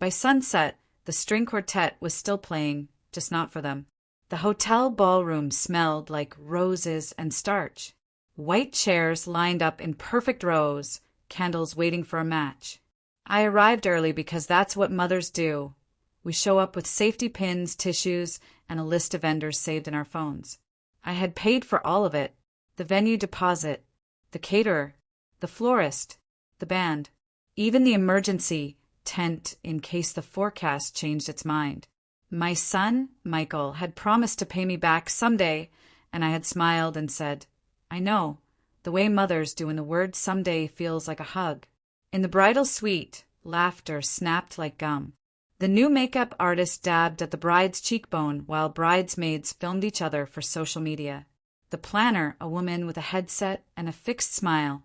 By sunset, the string quartet was still playing, just not for them. The hotel ballroom smelled like roses and starch. White chairs lined up in perfect rows, candles waiting for a match. I arrived early because that's what mothers do. We show up with safety pins, tissues, and a list of vendors saved in our phones. I had paid for all of it: the venue deposit, the caterer, the florist, the band, even the emergency tent in case the forecast changed its mind. My son, Michael, had promised to pay me back someday, and I had smiled and said, I know, the way mothers do when the word someday feels like a hug. In the bridal suite, laughter snapped like gum. The new makeup artist dabbed at the bride's cheekbone while bridesmaids filmed each other for social media. The planner, a woman with a headset and a fixed smile,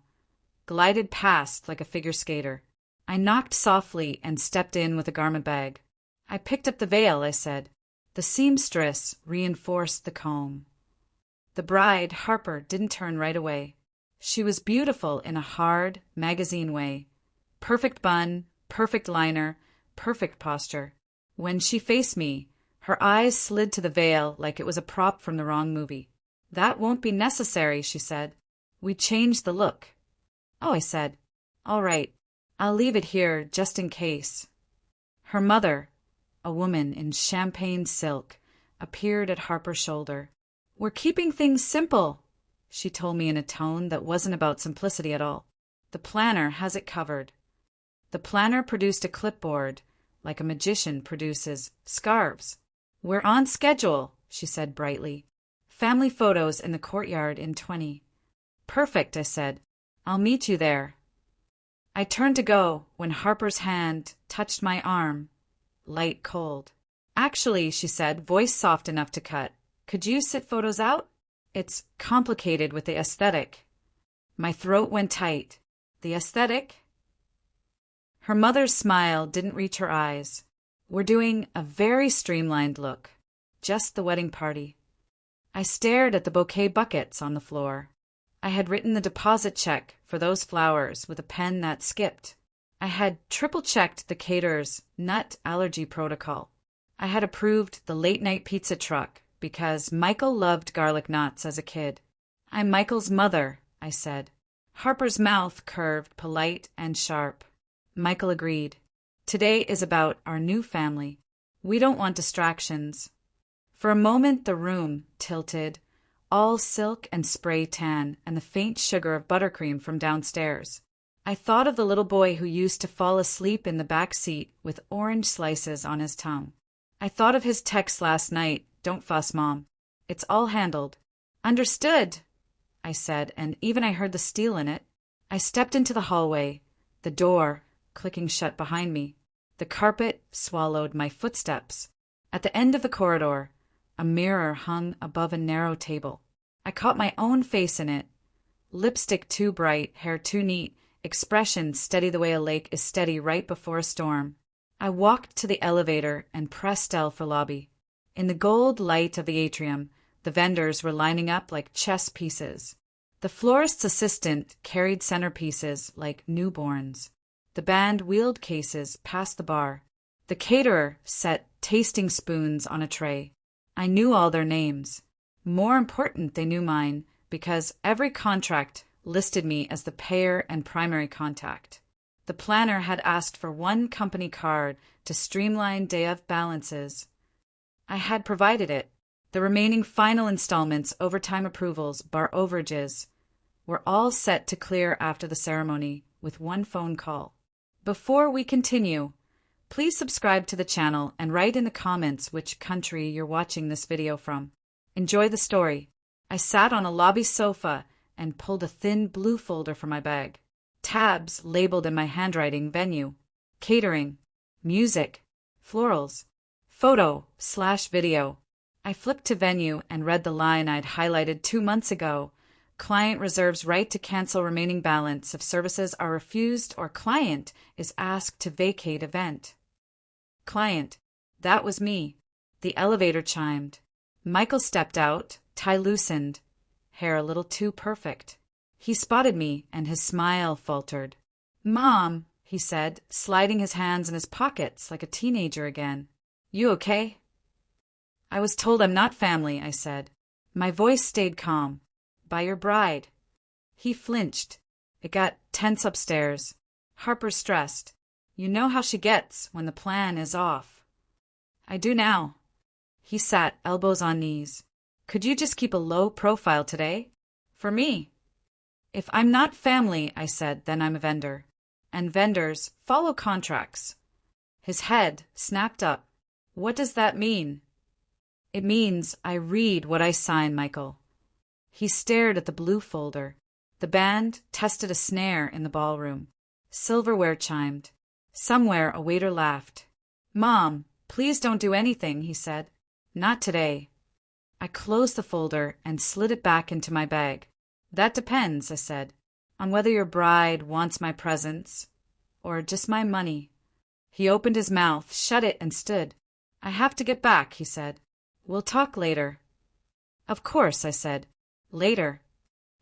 glided past like a figure skater. I knocked softly and stepped in with a garment bag. I picked up the veil, I said. The seamstress reinforced the comb. The bride, Harper, didn't turn right away. She was beautiful in a hard, magazine way. Perfect bun, perfect liner, perfect posture. When she faced me, her eyes slid to the veil like it was a prop from the wrong movie. That won't be necessary, she said. We changed the look. Oh, I said. All right, I'll leave it here just in case. Her mother, a woman in champagne silk, appeared at Harper's shoulder. We're keeping things simple, she told me in a tone that wasn't about simplicity at all. The planner has it covered. The planner produced a clipboard, like a magician produces scarves. We're on schedule, she said brightly. Family photos in the courtyard in 20. Perfect, I said. I'll meet you there. I turned to go when Harper's hand touched my arm, light cold. Actually, she said, voice soft enough to cut, could you sit photos out? It's complicated with the aesthetic. My throat went tight. The aesthetic? Her mother's smile didn't reach her eyes. We're doing a very streamlined look. Just the wedding party. I stared at the bouquet buckets on the floor. I had written the deposit check for those flowers with a pen that skipped. I had triple-checked the caterer's nut allergy protocol. I had approved the late-night pizza truck because Michael loved garlic nuts as a kid. I'm Michael's mother, I said. Harper's mouth curved, polite and sharp. Michael agreed. Today is about our new family. We don't want distractions. For a moment the room tilted, all silk and spray tan and the faint sugar of buttercream from downstairs. I thought of the little boy who used to fall asleep in the back seat with orange slices on his tongue. I thought of his text last night, "Don't fuss, Mom. It's all handled." "Understood," I said, and even I heard the steel in it. I stepped into the hallway, the door clicking shut behind me. The carpet swallowed my footsteps. At the end of the corridor, a mirror hung above a narrow table. I caught my own face in it. Lipstick too bright, hair too neat, expression steady the way a lake is steady right before a storm. I walked to the elevator and pressed L for lobby. In the gold light of the atrium, the vendors were lining up like chess pieces. The florist's assistant carried centerpieces like newborns. The band wheeled cases past the bar. The caterer set tasting spoons on a tray. I knew all their names. More important, they knew mine, because every contract listed me as the payer and primary contact. The planner had asked for one company card to streamline day of balances. I had provided it. The remaining final installments, overtime approvals, bar overages, were all set to clear after the ceremony with one phone call. Before we continue, please subscribe to the channel and write in the comments which country you're watching this video from. Enjoy the story. I sat on a lobby sofa and pulled a thin blue folder from my bag. Tabs labeled in my handwriting: venue, catering, music, florals, photo/video. I flipped to venue and read the line I'd highlighted 2 months ago. Client reserves right to cancel remaining balance if services are refused or client is asked to vacate event. Client. That was me. The elevator chimed. Michael stepped out, tie loosened, hair a little too perfect. He spotted me and his smile faltered. "Mom," he said, sliding his hands in his pockets like a teenager again. You okay? I was told I'm not family, I said. My voice stayed calm. By your bride. He flinched. It got tense upstairs. Harper's stressed. You know how she gets when the plan is off. I do now. He sat, elbows on knees. Could you just keep a low profile today? For me. If I'm not family, I said, then I'm a vendor. And vendors follow contracts. His head snapped up. What does that mean? It means I read what I sign, Michael. He stared at the blue folder. The band tested a snare in the ballroom. Silverware chimed. Somewhere a waiter laughed. Mom, please don't do anything, he said. Not today. I closed the folder and slid it back into my bag. That depends, I said, on whether your bride wants my presents or just my money. He opened his mouth, shut it, and stood. I have to get back, he said. We'll talk later. Of course, I said. Later.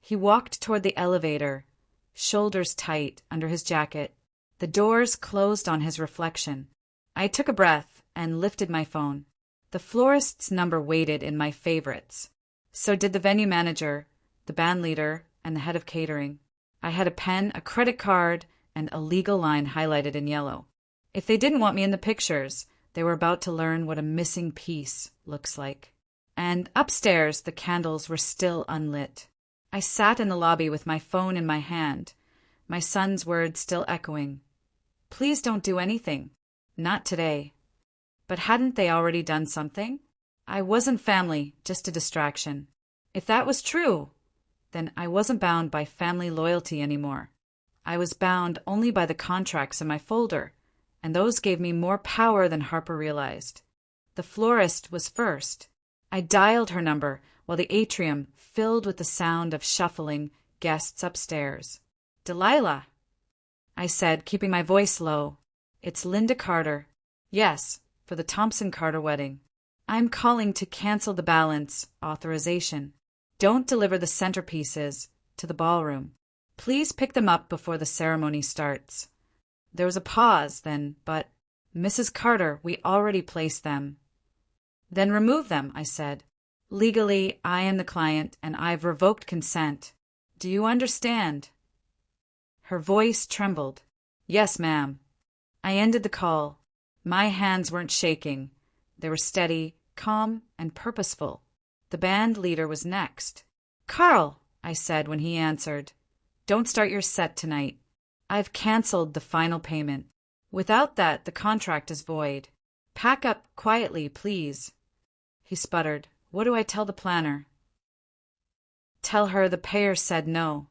He walked toward the elevator, shoulders tight under his jacket. The doors closed on his reflection. I took a breath and lifted my phone. The florist's number waited in my favorites. So did the venue manager, the band leader, and the head of catering. I had a pen, a credit card, and a legal line highlighted in yellow. If they didn't want me in the pictures, they were about to learn what a missing piece looks like. And upstairs, the candles were still unlit. I sat in the lobby with my phone in my hand, my son's words still echoing. Please don't do anything. Not today. But hadn't they already done something? I wasn't family, just a distraction. If that was true, then I wasn't bound by family loyalty anymore. I was bound only by the contracts in my folder, and those gave me more power than Harper realized. The florist was first. I dialed her number while the atrium filled with the sound of shuffling guests upstairs. Delilah, I said, keeping my voice low. It's Linda Carter. Yes, for the Thompson-Carter wedding. I'm calling to cancel the balance authorization. Don't deliver the centerpieces to the ballroom. Please pick them up before the ceremony starts. There was a pause then, but, Mrs. Carter, we already placed them. Then remove them, I said. Legally, I am the client, and I've revoked consent. Do you understand? Her voice trembled. Yes, ma'am. I ended the call. My hands weren't shaking. They were steady, calm, and purposeful. The band leader was next. Carl, I said when he answered, don't start your set tonight. I've canceled the final payment. Without that, the contract is void. Pack up quietly, please. He sputtered. What do I tell the planner? Tell her the payer said no.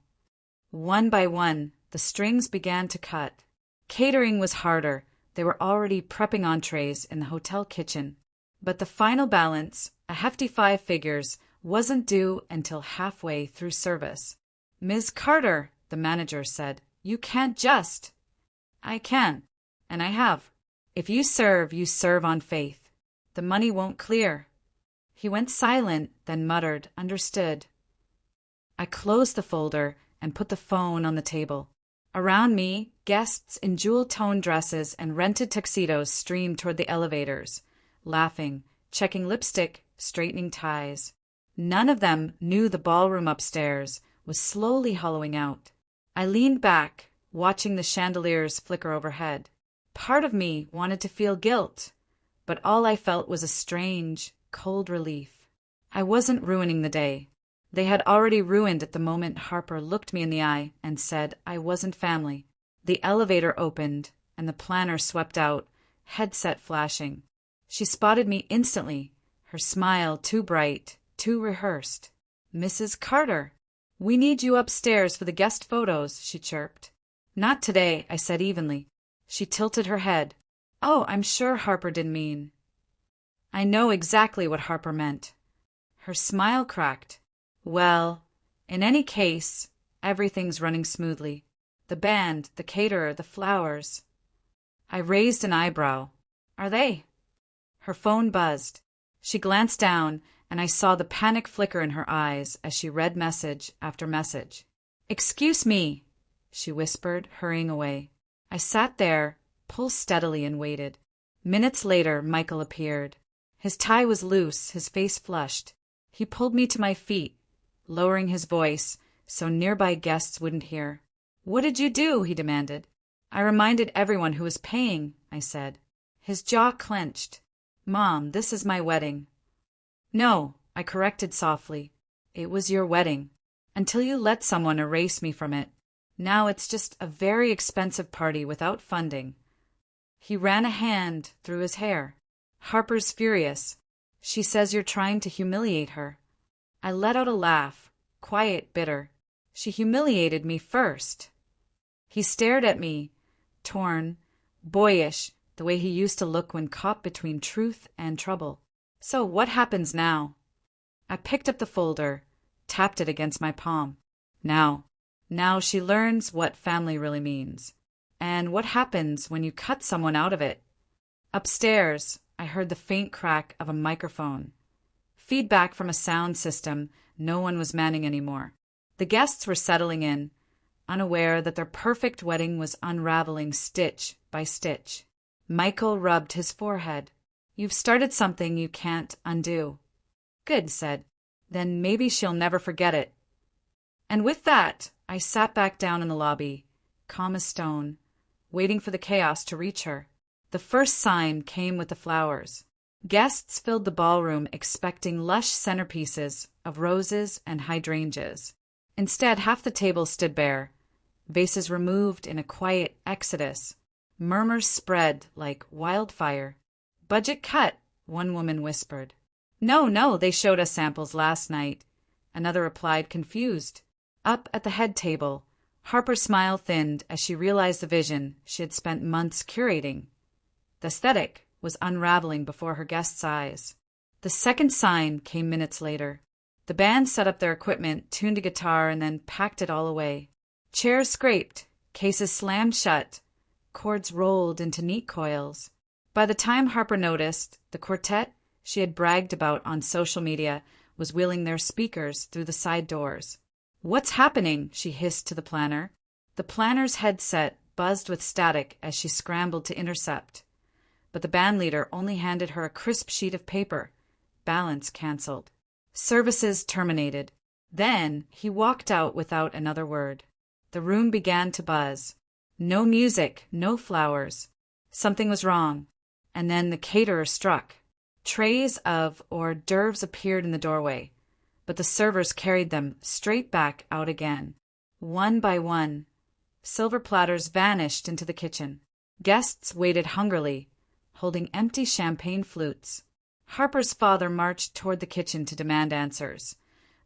One by one, the strings began to cut. Catering was harder. They were already prepping entrees in the hotel kitchen. But the final balance, a hefty 5 figures, wasn't due until halfway through service. Ms. Carter, the manager said, you can't just. I can, and I have. If you serve on faith. The money won't clear. He went silent, then muttered, understood. I closed the folder and put the phone on the table. Around me, guests in jewel-toned dresses and rented tuxedos streamed toward the elevators, laughing, checking lipstick, straightening ties. None of them knew the ballroom upstairs was slowly hollowing out. I leaned back, watching the chandeliers flicker overhead. Part of me wanted to feel guilt, but all I felt was a strange, cold relief. I wasn't ruining the day. They had already ruined it the moment Harper looked me in the eye and said I wasn't family. The elevator opened, and the planner swept out, headset flashing. She spotted me instantly, her smile too bright, too rehearsed. Mrs. Carter, we need you upstairs for the guest photos, she chirped. Not today, I said evenly. She tilted her head. Oh, I'm sure Harper didn't mean. I know exactly what Harper meant. Her smile cracked. Well, in any case, everything's running smoothly. The band, the caterer, the flowers. I raised an eyebrow. Are they? Her phone buzzed. She glanced down, and I saw the panic flicker in her eyes as she read message after message. Excuse me, she whispered, hurrying away. I sat there, pulse steadily, and waited. Minutes later, Michael appeared. His tie was loose, his face flushed. He pulled me to my feet, lowering his voice so nearby guests wouldn't hear. "What did you do?" he demanded. "I reminded everyone who was paying," I said. His jaw clenched. "Mom, this is my wedding." "No," I corrected softly. "It was your wedding. Until you let someone erase me from it. Now it's just a very expensive party without funding." He ran a hand through his hair. "Harper's furious. She says you're trying to humiliate her." I let out a laugh, quiet, bitter. "She humiliated me first." He stared at me, torn, boyish, the way he used to look when caught between truth and trouble. "So what happens now?" I picked up the folder, tapped it against my palm. Now she learns what family really means. And what happens when you cut someone out of it. Upstairs, I heard the faint crack of a microphone. Feedback from a sound system no one was manning anymore. The guests were settling in, unaware that their perfect wedding was unraveling stitch by stitch. Michael rubbed his forehead. "You've started something you can't undo." "Good," said. "Then maybe she'll never forget it." And with that, I sat back down in the lobby, calm as stone, waiting for the chaos to reach her. The first sign came with the flowers. Guests filled the ballroom expecting lush centerpieces of roses and hydrangeas. Instead, half the table stood bare, vases removed in a quiet exodus. Murmurs spread like wildfire. "Budget cut," one woman whispered. No, they showed us samples last night," another replied, confused. Up at the head table, Harper's smile thinned as she realized the vision she had spent months curating. The aesthetic was unraveling before her guests' eyes. The second sign came minutes later. The band set up their equipment, tuned a guitar, and then packed it all away. Chairs scraped, cases slammed shut, cords rolled into neat coils. By the time Harper noticed, the quartet she had bragged about on social media was wheeling their speakers through the side doors. "What's happening?" she hissed to the planner. The planner's headset buzzed with static as she scrambled to intercept. But the bandleader only handed her a crisp sheet of paper. Balance canceled. Services terminated. Then he walked out without another word. The room began to buzz. No music, no flowers. Something was wrong. And then the caterer struck. Trays of hors d'oeuvres appeared in the doorway, but the servers carried them straight back out again. One by one, silver platters vanished into the kitchen. Guests waited hungrily, holding empty champagne flutes. Harper's father marched toward the kitchen to demand answers,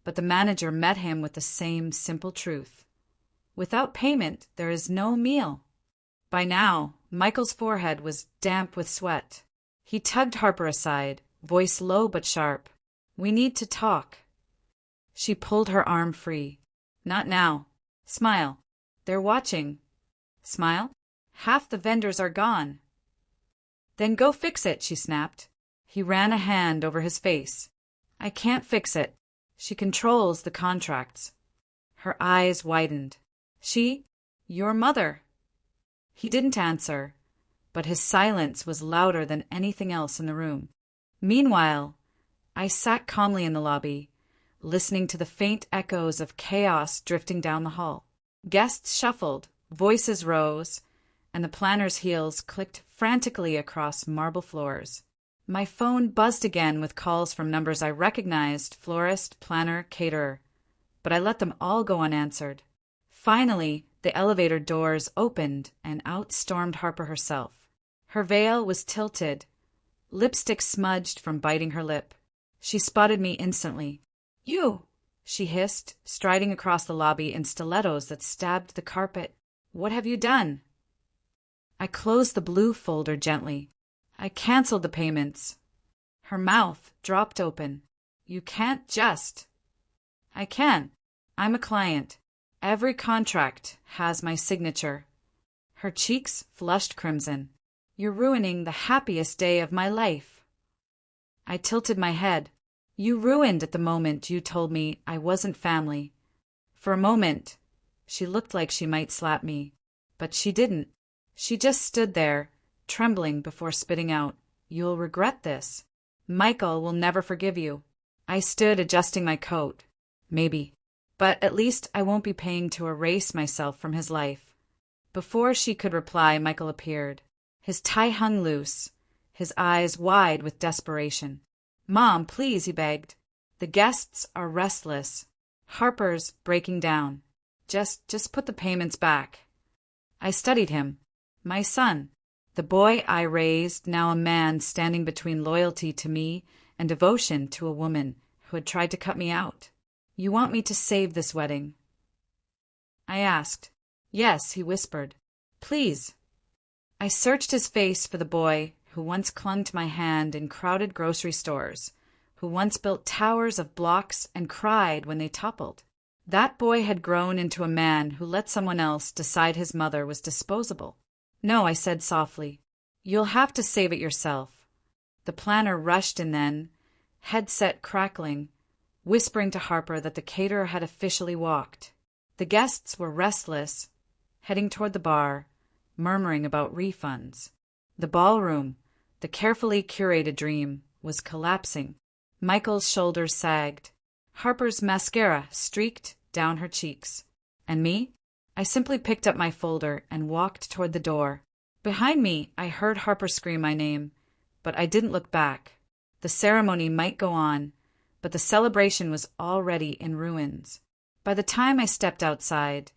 but the manager met him with the same simple truth. Without payment, there is no meal. By now, Michael's forehead was damp with sweat. He tugged Harper aside, voice low but sharp. "We need to talk." She pulled her arm free. "Not now. Smile. They're watching." "Smile? Half the vendors are gone." "Then go fix it," she snapped. He ran a hand over his face. "I can't fix it. She controls the contracts." Her eyes widened. "She? Your mother?" He didn't answer, but his silence was louder than anything else in the room. Meanwhile, I sat calmly in the lobby, listening to the faint echoes of chaos drifting down the hall. Guests shuffled, voices rose, and the planner's heels clicked frantically across marble floors. My phone buzzed again with calls from numbers I recognized: florist, planner, caterer. But I let them all go unanswered. Finally, the elevator doors opened and out stormed Harper herself. Her veil was tilted, lipstick smudged from biting her lip. She spotted me instantly. "You!" she hissed, striding across the lobby in stilettos that stabbed the carpet. "What have you done?" I closed the blue folder gently. "I canceled the payments." Her mouth dropped open. "You can't just." "I can. I'm a client. Every contract has my signature." Her cheeks flushed crimson. "You're ruining the happiest day of my life." I tilted my head. "You ruined at the moment you told me I wasn't family." For a moment, she looked like she might slap me, but she didn't. She just stood there, trembling before spitting out, "You'll regret this. Michael will never forgive you." I stood adjusting my coat. Maybe. But at least I won't be paying to erase myself from his life. Before she could reply, Michael appeared. His tie hung loose, his eyes wide with desperation. "Mom, please," he begged. "The guests are restless. Harper's breaking down. Just put the payments back." I studied him. My son. The boy I raised, now a man standing between loyalty to me and devotion to a woman who had tried to cut me out. "You want me to save this wedding?" I asked. "Yes," he whispered. "Please." I searched his face for the boy who once clung to my hand in crowded grocery stores, who once built towers of blocks and cried when they toppled. That boy had grown into a man who let someone else decide his mother was disposable. "No," I said softly. "You'll have to save it yourself." The planner rushed in then, headset crackling, whispering to Harper that the caterer had officially walked. The guests were restless, heading toward the bar, murmuring about refunds. The ballroom, the carefully curated dream, was collapsing. Michael's shoulders sagged. Harper's mascara streaked down her cheeks. And me? I simply picked up my folder and walked toward the door. Behind me, I heard Harper scream my name, but I didn't look back. The ceremony might go on, but the celebration was already in ruins. By the time I stepped outside,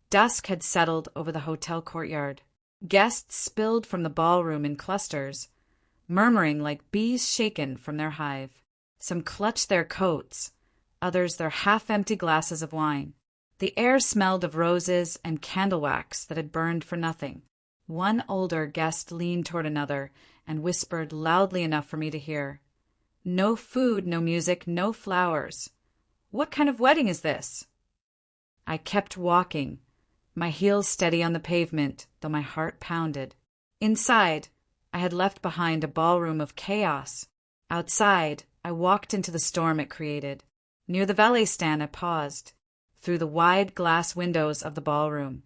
dusk had settled over the hotel courtyard. Guests spilled from the ballroom in clusters, murmuring like bees shaken from their hive. Some clutched their coats, others their half-empty glasses of wine. The air smelled of roses and candle wax that had burned for nothing. One older guest leaned toward another and whispered loudly enough for me to hear, "No food, no music, no flowers. What kind of wedding is this?" I kept walking, my heels steady on the pavement, though my heart pounded. Inside, I had left behind a ballroom of chaos. Outside, I walked into the storm it created. Near the valet stand, I paused. Through the wide glass windows of the ballroom,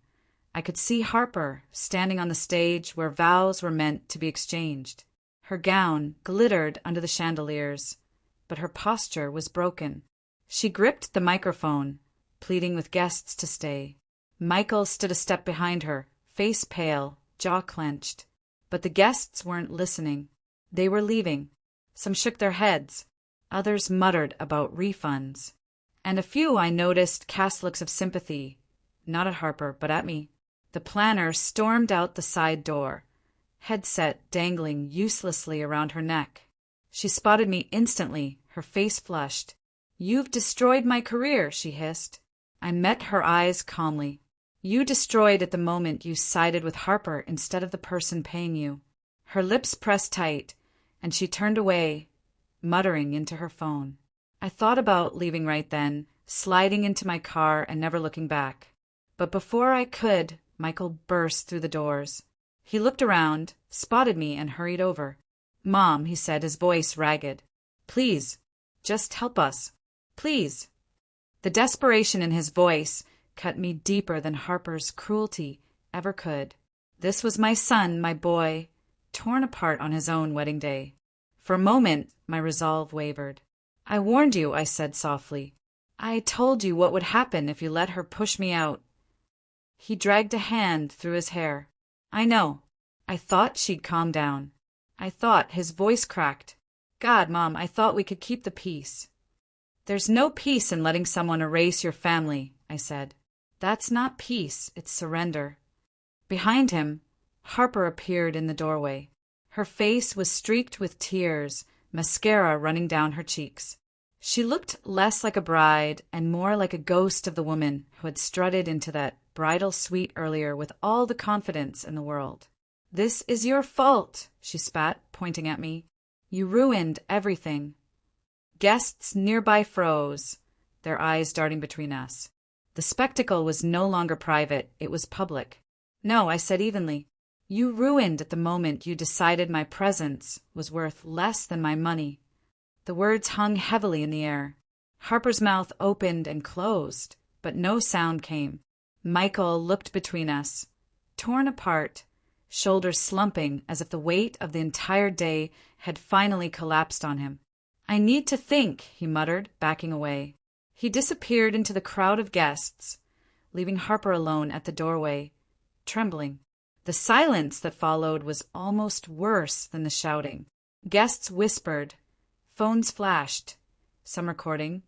I could see Harper standing on the stage where vows were meant to be exchanged. Her gown glittered under the chandeliers, but her posture was broken. She gripped the microphone, pleading with guests to stay. Michael stood a step behind her, face pale, jaw clenched. But the guests weren't listening. They were leaving. Some shook their heads. Others muttered about refunds. And a few I noticed cast looks of sympathy, not at Harper, but at me. The planner stormed out the side door, headset dangling uselessly around her neck. She spotted me instantly, her face flushed. "You've destroyed my career," she hissed. I met her eyes calmly. "You destroyed at the moment you sided with Harper instead of the person paying you." Her lips pressed tight, and she turned away, muttering into her phone. I thought about leaving right then, sliding into my car and never looking back. But before I could, Michael burst through the doors. He looked around, spotted me, and hurried over. "Mom," he said, his voice ragged. "Please, just help us. Please." The desperation in his voice cut me deeper than Harper's cruelty ever could. This was my son, my boy, torn apart on his own wedding day. For a moment, my resolve wavered. "I warned you," I said softly. "I told you what would happen if you let her push me out." He dragged a hand through his hair. "I know." I thought she'd calm down. I thought, his voice cracked. "God, Mom, I thought we could keep the peace." "There's no peace in letting someone erase your family," I said. "That's not peace, it's surrender." Behind him, Harper appeared in the doorway. Her face was streaked with tears, mascara running down her cheeks. She looked less like a bride and more like a ghost of the woman who had strutted into that bridal suite earlier with all the confidence in the world. "This is your fault," she spat, pointing at me. "You ruined everything." Guests nearby froze, their eyes darting between us. The spectacle was no longer private, it was public. "No," I said evenly. "You ruined at the moment you decided my presence was worth less than my money." The words hung heavily in the air. Harper's mouth opened and closed, but no sound came. Michael looked between us, torn apart, shoulders slumping as if the weight of the entire day had finally collapsed on him. "I need to think," he muttered, backing away. He disappeared into the crowd of guests, leaving Harper alone at the doorway, trembling. The silence that followed was almost worse than the shouting. Guests whispered, phones flashed, some recording,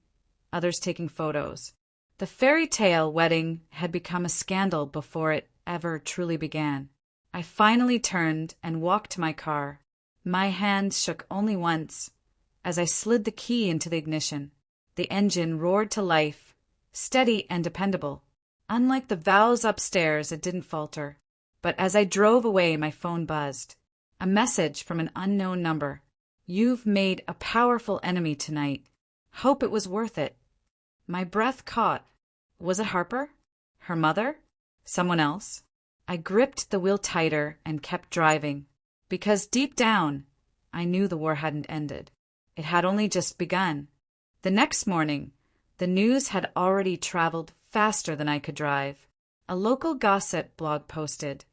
others taking photos. The fairy tale wedding had become a scandal before it ever truly began. I finally turned and walked to my car. My hands shook only once as I slid the key into the ignition. The engine roared to life, steady and dependable. Unlike the vows upstairs, it didn't falter. But as I drove away, my phone buzzed. A message from an unknown number. "You've made a powerful enemy tonight. Hope it was worth it." My breath caught. Was it Harper? Her mother? Someone else? I gripped the wheel tighter and kept driving, because deep down, I knew the war hadn't ended. It had only just begun. The next morning, the news had already traveled faster than I could drive. A local gossip blog posted,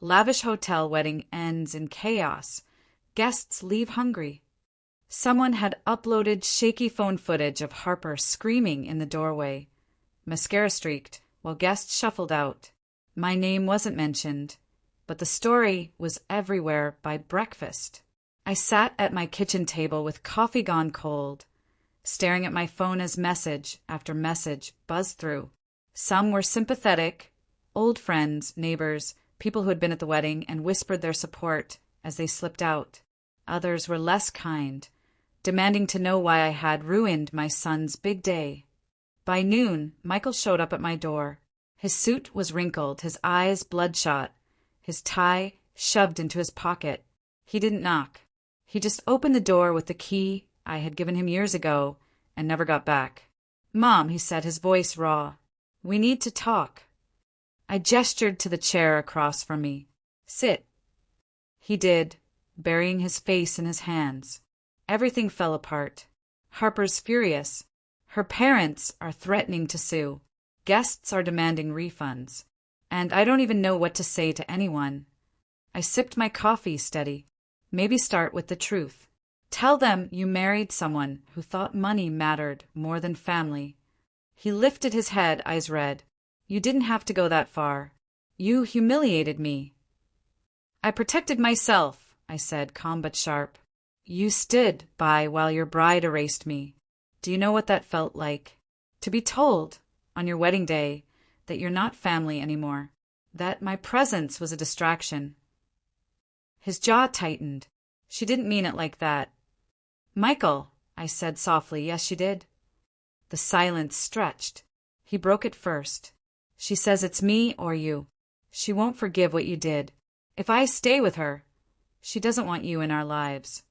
"Lavish hotel wedding ends in chaos. Guests leave hungry." Someone had uploaded shaky phone footage of Harper screaming in the doorway, mascara streaked, while guests shuffled out. My name wasn't mentioned, but the story was everywhere by breakfast. I sat at my kitchen table with coffee gone cold, staring at my phone as message after message buzzed through. Some were sympathetic, old friends, neighbors, people who had been at the wedding and whispered their support as they slipped out. Others were less kind, demanding to know why I had ruined my son's big day. By noon, Michael showed up at my door. His suit was wrinkled, his eyes bloodshot, his tie shoved into his pocket. He didn't knock. He just opened the door with the key I had given him years ago and never got back. "Mom," he said, his voice raw, "we need to talk." I gestured to the chair across from me. "Sit." He did, burying his face in his hands. Everything fell apart. Harper's furious. Her parents are threatening to sue. Guests are demanding refunds. And I don't even know what to say to anyone. I sipped my coffee steady. Maybe start with the truth. Tell them you married someone who thought money mattered more than family. He lifted his head, eyes red. "You didn't have to go that far. You humiliated me." "I protected myself," I said, calm but sharp. "You stood by while your bride erased me. Do you know what that felt like? To be told, on your wedding day, that you're not family anymore, that my presence was a distraction." His jaw tightened. "She didn't mean it like that." "Michael," I said softly, "yes, she did." The silence stretched. He broke it first. "She says it's me or you. She won't forgive what you did. If I stay with her, she doesn't want you in our lives."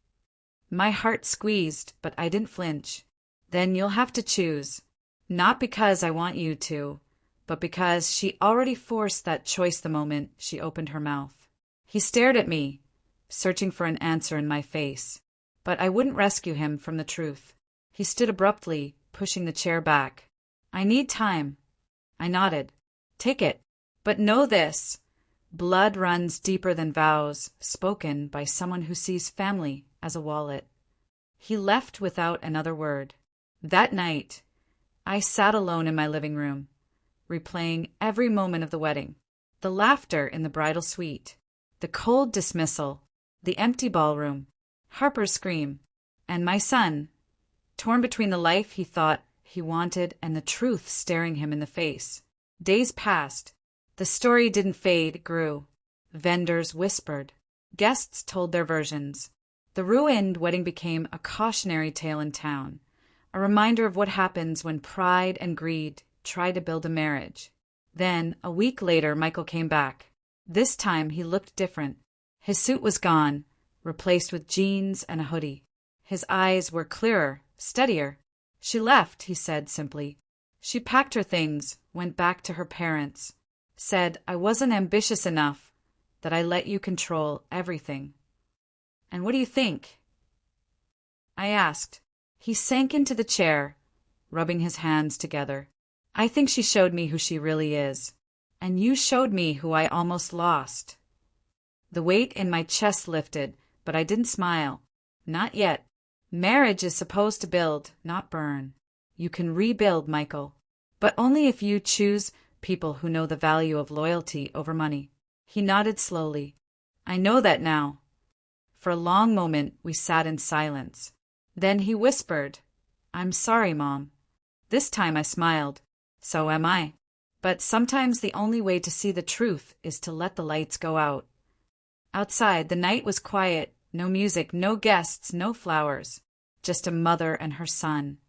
My heart squeezed, but I didn't flinch. "Then you'll have to choose. Not because I want you to, but because she already forced that choice the moment she opened her mouth." He stared at me, searching for an answer in my face. But I wouldn't rescue him from the truth. He stood abruptly, pushing the chair back. "I need time." I nodded. "Take it. But know this. Blood runs deeper than vows, spoken by someone who sees family as a wallet." He left without another word. That night, I sat alone in my living room, replaying every moment of the wedding. The laughter in the bridal suite, the cold dismissal, the empty ballroom, Harper's scream, and my son, torn between the life he thought he wanted and the truth staring him in the face. Days passed. The story didn't fade, it grew. Vendors whispered. Guests told their versions. The ruined wedding became a cautionary tale in town, a reminder of what happens when pride and greed try to build a marriage. Then, a week later, Michael came back. This time, he looked different. His suit was gone, replaced with jeans and a hoodie. His eyes were clearer, steadier. "She left," he said simply. "She packed her things, went back to her parents. Said I wasn't ambitious enough, that I let you control everything." "And what do you think?" I asked. He sank into the chair, rubbing his hands together. "I think she showed me who she really is. And you showed me who I almost lost." The weight in my chest lifted, but I didn't smile. Not yet. Marriage is supposed to build, not burn. You can rebuild, Michael. But only if you choose people who know the value of loyalty over money. He nodded slowly. I know that now. For a long moment we sat in silence. Then he whispered, I'm sorry, Mom. This time I smiled. So am I. But sometimes the only way to see the truth is to let the lights go out. Outside, the night was quiet. No music, no guests, no flowers. Just a mother and her son,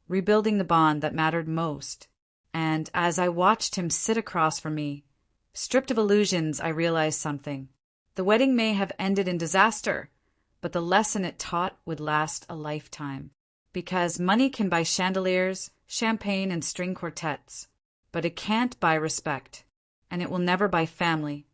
rebuilding the bond that mattered most. And as I watched him sit across from me, stripped of illusions, I realized something. The wedding may have ended in disaster, but the lesson it taught would last a lifetime. Because money can buy chandeliers, champagne, and string quartets, but it can't buy respect, and it will never buy family,